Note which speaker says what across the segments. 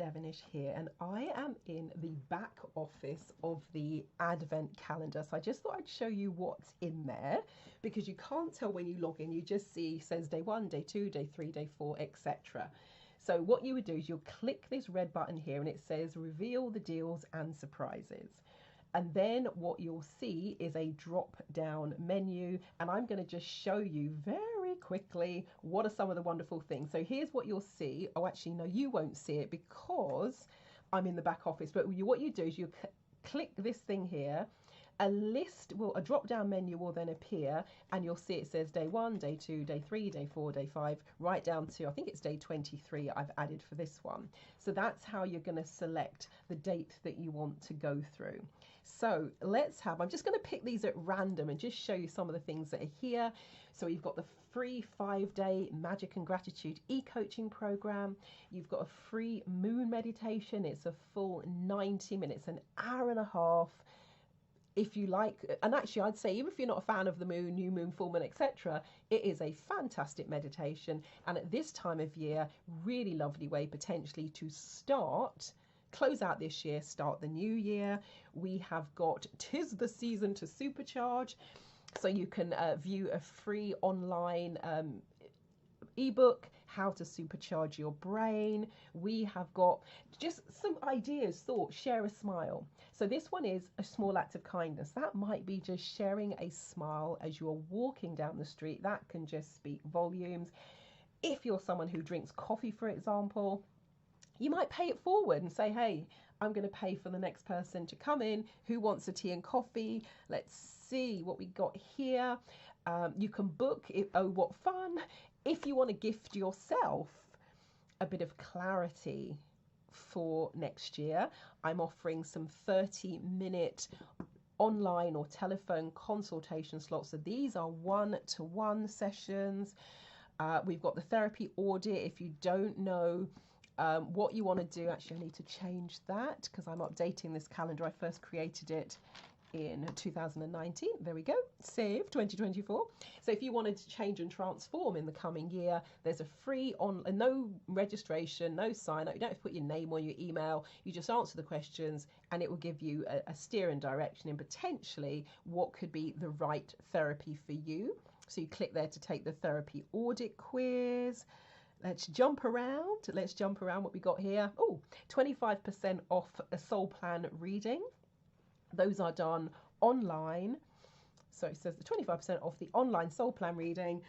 Speaker 1: Devonish here, and I am in the back office of the Advent calendar. So I just thought I'd show you what's in there, because you can't tell when you log in. You just see, says day 1, day 2, day 3, day 4, etc. So what you would do is you'll click this red button here and it says reveal the deals and surprises. And then what you'll see is a drop down menu, and I'm going to just show you very quickly what are some of the wonderful things. So here's what you'll see. Oh, actually, no, you won't see it because I'm in the back office. But what you do is you click this thing here. A drop down menu will then appear, and you'll see it says day 1, day 2, day 3, day 4, day 5, right down to, I think it's day 23 I've added for this one. So that's how you're going to select the date that you want to go through. So I'm just going to pick these at random and just show you some of the things that are here. So you've got the free 5-day Magic and Gratitude e-coaching program. You've got a free moon meditation. It's a full 90 minutes, an hour and a half. If you like, and actually I'd say even if you're not a fan of the moon, new moon, full moon, etc., it is a fantastic meditation, and at this time of year, really lovely way potentially to close out this year, start the new year. We have got 'Tis the Season to Supercharge, so you can view a free online ebook, How to Supercharge Your Brain. We have got just some ideas, thoughts, share a smile. So this one is a small act of kindness. That might be just sharing a smile as you're walking down the street. That can just speak volumes. If you're someone who drinks coffee, for example, you might pay it forward and say, hey, I'm going to pay for the next person to come in. Who wants a tea and coffee? Let's see what we got here. You can book it. Oh, what fun. If you want to gift yourself a bit of clarity for next year, I'm offering some 30-minute online or telephone consultation slots. So these are one-to-one sessions. We've got the therapy audit. If you don't know what you want to do, actually I need to change that because I'm updating this calendar. I first created it in 2019. There we go, save 2024. So if you wanted to change and transform in the coming year, there's a free no registration, no sign up. You don't have to put your name or your email. You just answer the questions and it will give you a steer and direction in potentially what could be the right therapy for you. So you click there to take the therapy audit quiz. Let's jump around what we got here. Oh, 25% off a soul plan reading. Those are done online. So it says the 25% off the online soul plan reading.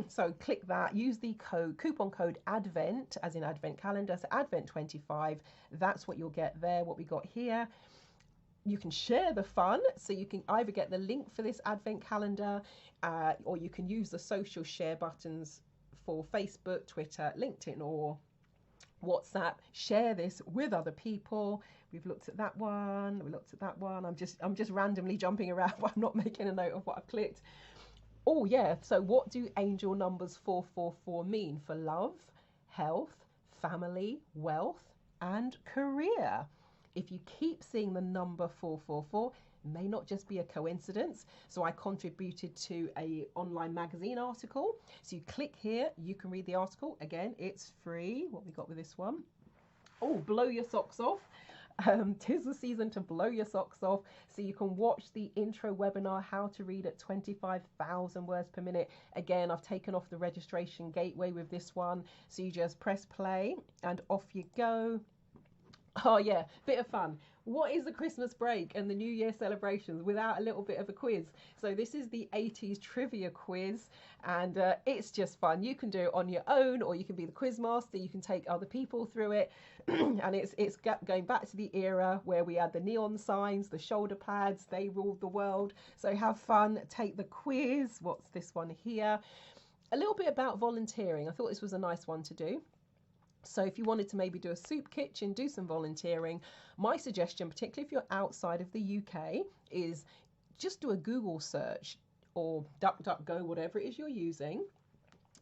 Speaker 1: So click that, use the coupon code ADVENT, as in Advent calendar, so ADVENT25. That's what you'll get there, what we got here. You can share the fun, so you can either get the link for this Advent calendar or you can use the social share buttons for Facebook, Twitter, LinkedIn, or WhatsApp. Share this with other people. We've looked at that one. We looked at that one. I'm just randomly jumping around. I'm not making a note of what I've clicked. Oh yeah. So what do angel numbers 444 mean for love, health, family, wealth, and career? If you keep seeing the number 444, may not just be a coincidence. So I contributed to a online magazine article. So you click here, you can read the article. Again, it's free. What we got with this one? Oh, blow your socks off. 'Tis the season to blow your socks off. So you can watch the intro webinar, how to read at 25,000 words per minute. Again, I've taken off the registration gateway with this one. So you just press play and off you go. Oh yeah, bit of fun. What is the Christmas break and the New Year celebrations without a little bit of a quiz? So this is the 80s trivia quiz, and it's just fun. You can do it on your own, or you can be the quiz master. You can take other people through it, and it's going back to the era where we had the neon signs, the shoulder pads. They ruled the world. So have fun, take the quiz. What's this one here? A little bit about volunteering. I thought this was a nice one to do. So if you wanted to maybe do a soup kitchen, do some volunteering, my suggestion, particularly if you're outside of the UK, is just do a Google search or DuckDuckGo, whatever it is you're using,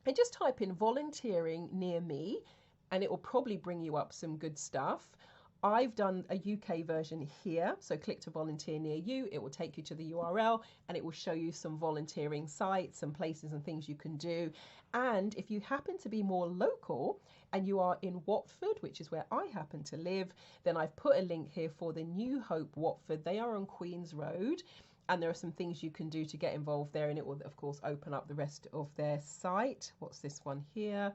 Speaker 1: and just type in volunteering near me, and it will probably bring you up some good stuff. I've done a UK version here, so click to volunteer near you. It will take you to the URL and it will show you some volunteering sites and places and things you can do. And if you happen to be more local and you are in Watford, which is where I happen to live, then I've put a link here for the New Hope Watford. They are on Queen's Road, and there are some things you can do to get involved there, and it will of course open up the rest of their site. What's this one here?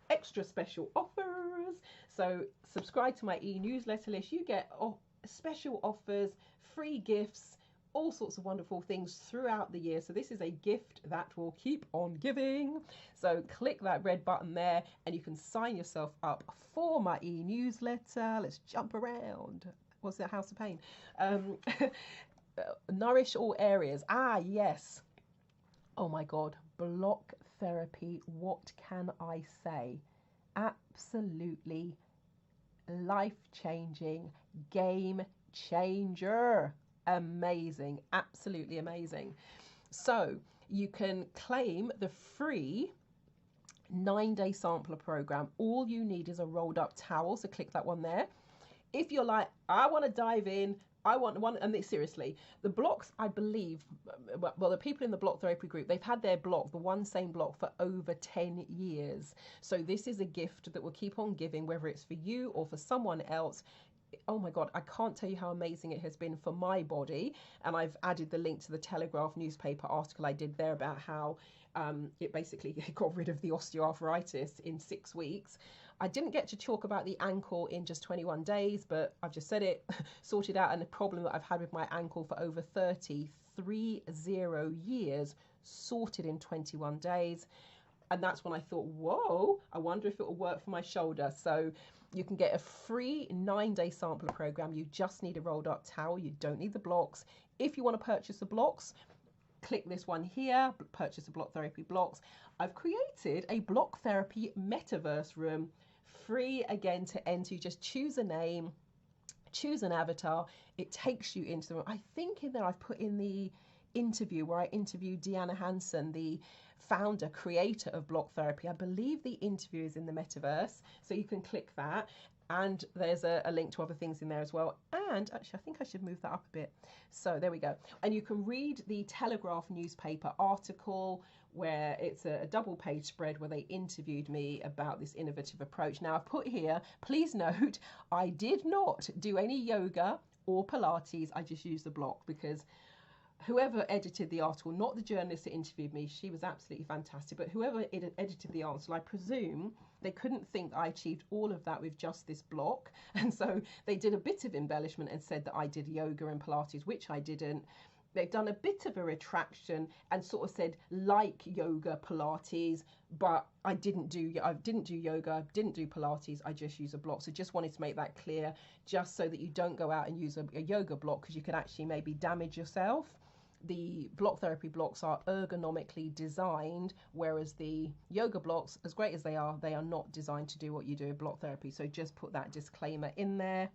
Speaker 1: Extra special offers. So subscribe to my e-newsletter list. You get special offers, free gifts, all sorts of wonderful things throughout the year. So this is a gift that will keep on giving. So click that red button there and you can sign yourself up for my e-newsletter. Let's jump around. What's that? House of Pain. Nourish all areas. Ah, yes. Oh my God. Block therapy. What can I say? Absolutely life-changing, game changer. Amazing, absolutely amazing. So you can claim the free 9-day sampler program. All you need is a rolled up towel, so click that one there. If you're like, I want to dive in, I want one, and seriously, the blocks, I believe, well, the people in the block therapy group, they've had their block, the one same block, for over 10 years. So this is a gift that will keep on giving, whether it's for you or for someone else. Oh my God, I can't tell you how amazing it has been for my body. And I've added the link to the Telegraph newspaper article I did there about how it basically got rid of the osteoarthritis in 6 weeks. I didn't get to talk about the ankle in just 21 days, but I've just said it, sorted out, and the problem that I've had with my ankle for over 30 years, sorted in 21 days. And that's when I thought, whoa, I wonder if it will work for my shoulder. So you can get a free 9-day sampler program. You just need a rolled up towel. You don't need the blocks. If you want to purchase the blocks, click this one here, purchase the block therapy blocks. I've created a block therapy metaverse room, free again to enter. You just choose a name, choose an avatar. It takes you into the room. I think in there I've put in the interview where I interviewed Deanna Hansen, the founder, creator of block therapy. I believe the interview is in the metaverse, so you can click that. And there's a link to other things in there as well. And actually, I think I should move that up a bit. So there we go. And you can read the Telegraph newspaper article where it's a double-page spread where they interviewed me about this innovative approach. Now, I've put here, please note, I did not do any yoga or Pilates. I just used the block because whoever edited the article, not the journalist that interviewed me, she was absolutely fantastic, but whoever edited the article, I presume they couldn't think I achieved all of that with just this block. And so they did a bit of embellishment and said that I did yoga and Pilates, which I didn't. They've done a bit of a retraction and sort of said like yoga, Pilates, but I didn't do yoga, didn't do Pilates, I just use a block. So just wanted to make that clear, just so that you don't go out and use a yoga block, because you could actually maybe damage yourself. The block therapy blocks are ergonomically designed, whereas the yoga blocks, as great as they are not designed to do what you do in block therapy. So just put that disclaimer in there.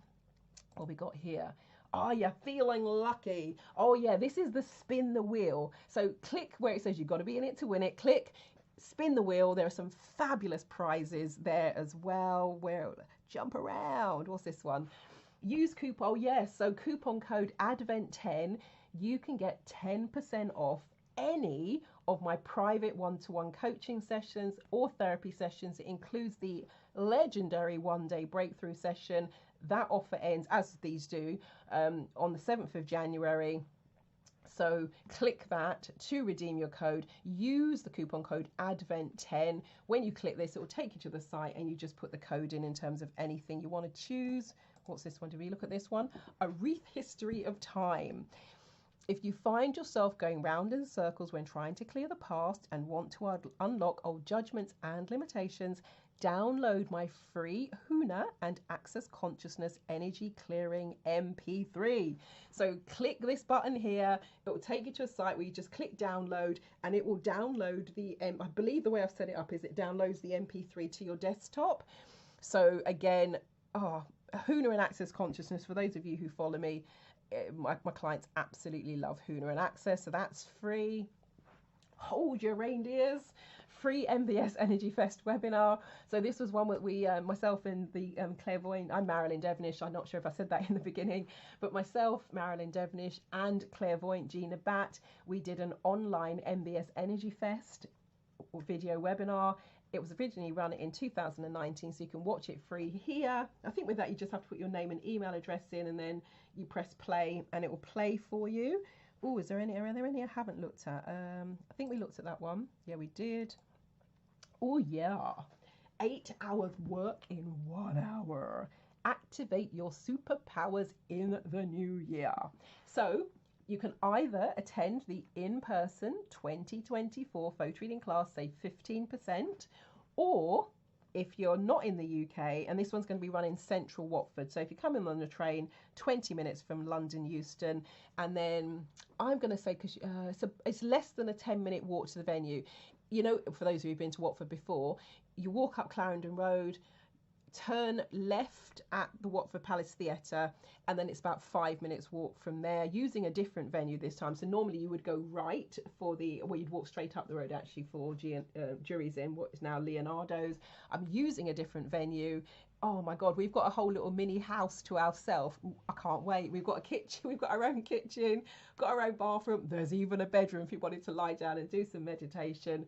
Speaker 1: What we got here? Oh, you're feeling lucky. Oh yeah, this is the spin the wheel. So click where it says you've got to be in it to win it. Click, spin the wheel. There are some fabulous prizes there as well. Where jump around. What's this one? Use coupon. Oh yes, so coupon code ADVENT10. You can get 10% off any of my private one-to-one coaching sessions or therapy sessions. It includes the legendary 1-day breakthrough session. That offer ends, as these do, on the 7th of January. So click that to redeem your code. Use the coupon code ADVENT10. When you click this, it will take you to the site and you just put the code in terms of anything you want to choose. What's this one? Do we look at this one? A Wreath History of Time. If you find yourself going round in circles when trying to clear the past and want to unlock old judgments and limitations, download my free HUNA and Access Consciousness Energy Clearing MP3. So click this button here. It will take you to a site where you just click download, and it will download the, I believe the way I've set it up is it downloads the MP3 to your desktop. So again, HUNA and Access Consciousness, for those of you who follow me, my clients absolutely love HUNA and Access, so that's free. Hold your reindeers. Free MBS Energy Fest webinar. So this was one that we, myself and the clairvoyant, I'm Marilyn Devonish, I'm not sure if I said that in the beginning, but myself, Marilyn Devonish, and clairvoyant Gina Batt, we did an online MBS Energy Fest video webinar. It was originally run in 2019, so you can watch it free here. I think with that you just have to put your name and email address in, and then you press play and it will play for you. Oh, are there any I haven't looked at? I think we looked at that one. Yeah, we did. Oh yeah, 8 hours work in 1 hour. Activate your superpowers in the new year. So you can either attend the in-person 2024 photo reading class, save 15%, or if you're not in the UK, and this one's going to be run in central Watford, so if you come in on the train, 20 minutes from London Euston, and then I'm going to say, because it's less than a 10-minute walk to the venue. You know, for those of you who've been to Watford before, you walk up Clarendon Road, turn left at the Watford Palace Theatre, and then it's about 5 minutes walk from there, using a different venue this time. So normally you would go right for you'd walk straight up the road actually for Jury's Inn, what is now Leonardo's. I'm using a different venue. Oh my God, we've got a whole little mini house to ourselves. I can't wait. We've got a kitchen, we've got our own kitchen, got our own bathroom. There's even a bedroom if you wanted to lie down and do some meditation.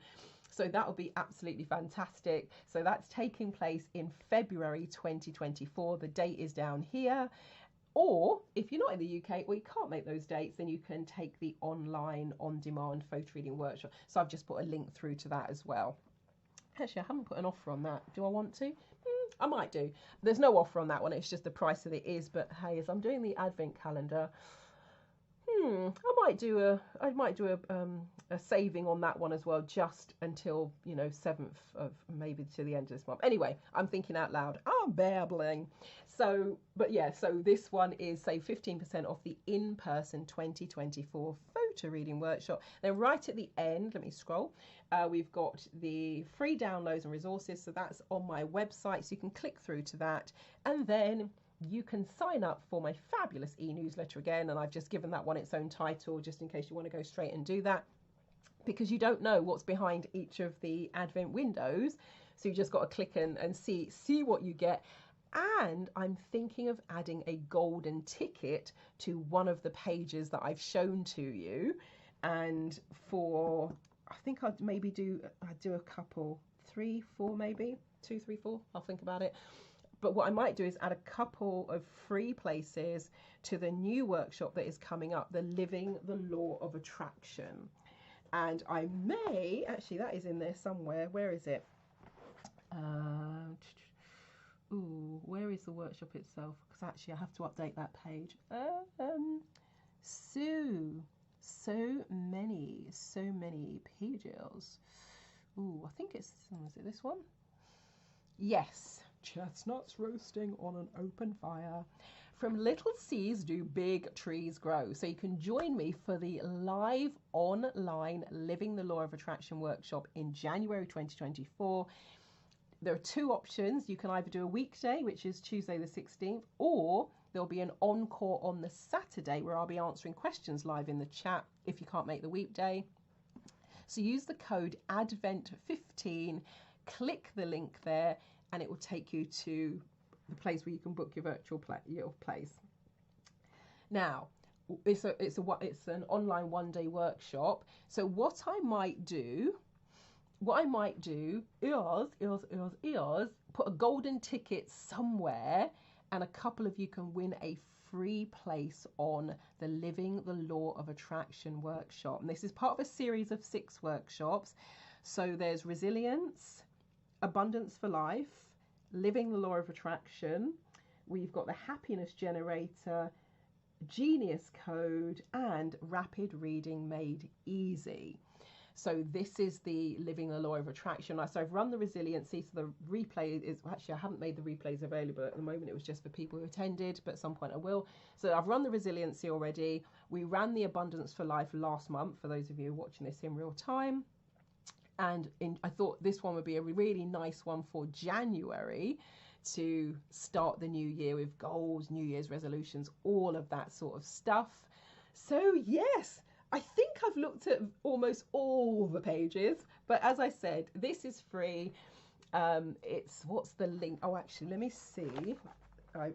Speaker 1: So that will be absolutely fantastic. So that's taking place in February 2024. The date is down here. Or if you're not in the UK or you can't make those dates, then you can take the online on-demand photo reading workshop. So I've just put a link through to that as well. Actually, I haven't put an offer on that. Do I want to? I might do. There's no offer on that one. It's just the price that it is. But hey, as I'm doing the advent calendar, I might do a saving on that one as well, just until 7th of maybe to the end of this month. Anyway, I'm thinking out loud. I'm babbling. So, but yeah, so this one is save 15% off the in-person 2024 photo reading workshop. Then right at the end, let me scroll. We've got the free downloads and resources. So that's on my website. So you can click through to that, and then you can sign up for my fabulous e-newsletter again, and I've just given that one its own title just in case you want to go straight and do that, because you don't know what's behind each of the advent windows, so you just got to click and see what you get. And I'm thinking of adding a golden ticket to one of the pages that I've shown to you, and I think I'd do a couple, 3, 4 maybe, 2, 3, 4, I'll think about it. But what I might do is add a couple of free places to the new workshop that is coming up, the Living the Law of Attraction. And I may, actually that is in there somewhere. Where is it? Where is the workshop itself? Because actually I have to update that page. So many pages. I think is it this one? Yes. Chestnuts roasting on an open fire. From little seeds do big trees grow. So you can join me for the live online Living the Law of Attraction workshop in January 2024. There are 2 options. You can either do a weekday, which is Tuesday the 16th, or there'll be an encore on the Saturday where I'll be answering questions live in the chat if you can't make the weekday. So use the code ADVENT15, click the link there, and it will take you to the place where you can book your virtual place. Now, it's an online 1-day workshop. So what I might do is put a golden ticket somewhere, and a couple of you can win a free place on the Living the Law of Attraction workshop. And this is part of a series of 6 workshops. So there's resilience, abundance for life, Living the Law of Attraction. We've got the happiness generator, genius code, and rapid reading made easy. So this is the Living the Law of Attraction. So I've run the resiliency. So the replay is actually, I haven't made the replays available at the moment. It was just for people who attended, but at some point I will. So I've run the resiliency already. We ran the abundance for life last month, for those of you watching this in real time. And I thought this one would be a really nice one for January to start the new year with goals, New Year's resolutions, all of that sort of stuff. So yes, I think I've looked at almost all the pages, but as I said, this is free. What's the link? Oh, actually, let me see.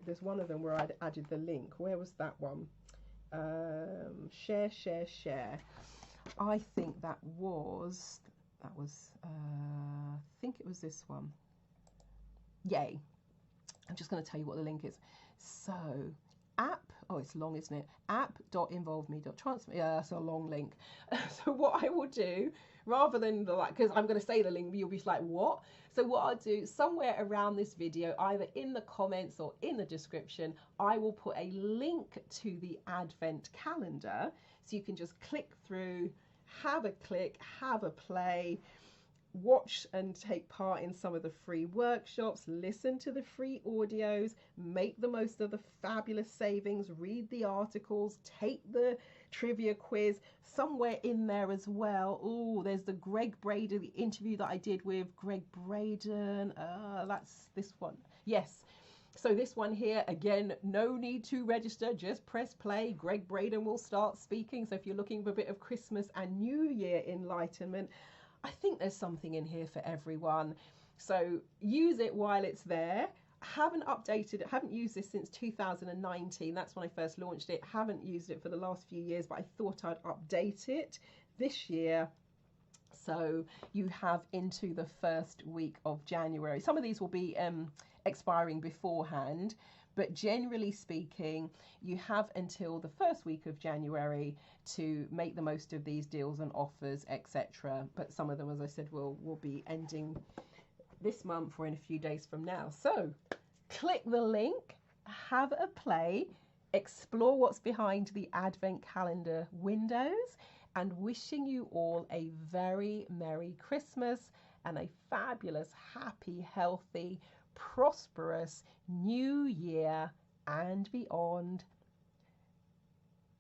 Speaker 1: There's one of them where I'd added the link. Where was that one? Share. I think that was That was, I think it was this one. Yay. I'm just going to tell you what the link is. So app, oh, it's long, isn't it? app.involveme.transfer. Yeah, that's a long link. So what I will do, rather than because I'm going to say the link, you'll be like, what? So what I'll do, somewhere around this video, either in the comments or in the description, I will put a link to the Advent calendar. So you can just click through, have a click, have a play, watch and take part in some of the free workshops, listen to the free audios, make the most of the fabulous savings, read the articles, take the trivia quiz. Somewhere in there as well, oh, there's the Greg Braden, the interview that I did with Greg Braden. That's this one. Yes. So this one here, again, no need to register, just press play. Greg Braden will start speaking. So if you're looking for a bit of Christmas and New Year enlightenment, I think there's something in here for everyone. So use it while it's there. Haven't used this since 2019. That's when I first launched it. Haven't used it for the last few years, but I thought I'd update it this year. So you have into the first week of January. Some of these will be expiring beforehand, but generally speaking, you have until the first week of January to make the most of these deals and offers, etc. But some of them, as I said, will be ending this month or in a few days from now. So click the link, have a play, explore what's behind the Advent calendar windows, and wishing you all a very Merry Christmas and a fabulous, happy, healthy, prosperous New Year and beyond.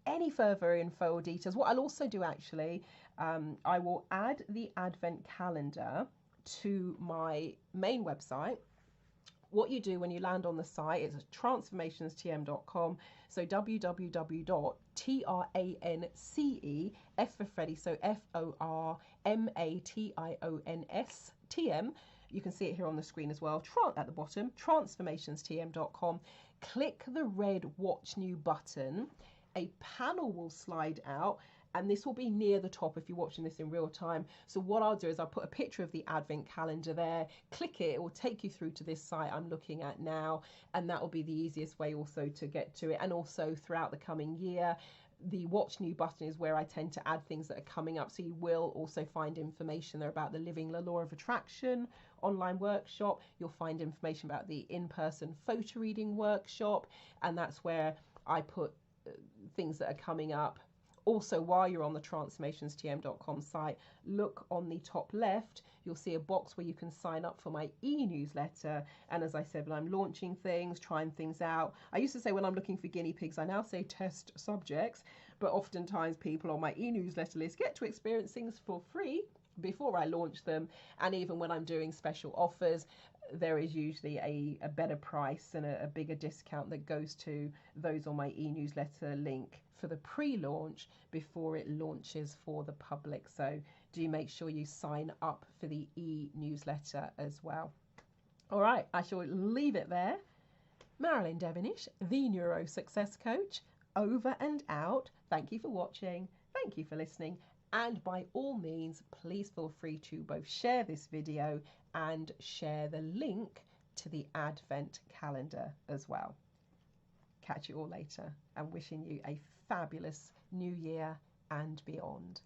Speaker 1: Any further info or details, what I'll also do actually, I will add the Advent calendar to my main website. What you do when you land on the site is transformationstm.com. So www.transce, F for Freddy, so FORMATIONSTM. You can see it here on the screen as well, at the bottom, transformationstm.com. Click the red Watch New button. A panel will slide out, and this will be near the top if you're watching this in real time. So what I'll do is I'll put a picture of the Advent calendar there, click it, it will take you through to this site I'm looking at now, and that will be the easiest way also to get to it. And also throughout the coming year, the Watch New button is where I tend to add things that are coming up. So you will also find information there about the Living the Law of Attraction online workshop. You'll find information about the in-person photo reading workshop, and that's where I put things that are coming up. Also, while you're on the transformationstm.com site, look on the top left, you'll see a box where you can sign up for my e-newsletter. And as I said, when I'm launching things, trying things out, I used to say when I'm looking for guinea pigs, I now say test subjects, but oftentimes people on my e-newsletter list get to experience things for free before I launch them. And even when I'm doing special offers, there is usually a better price and a bigger discount that goes to those on my e-newsletter link for the pre-launch before it launches for the public. So do make sure you sign up for the e-newsletter as well. All right, I shall leave it there. Marilyn Devonish, the NeuroSuccess Coach, over and out. Thank you for watching. Thank you for listening. And by all means, please feel free to both share this video and share the link to the Advent calendar as well. Catch you all later, and wishing you a fabulous New Year and beyond.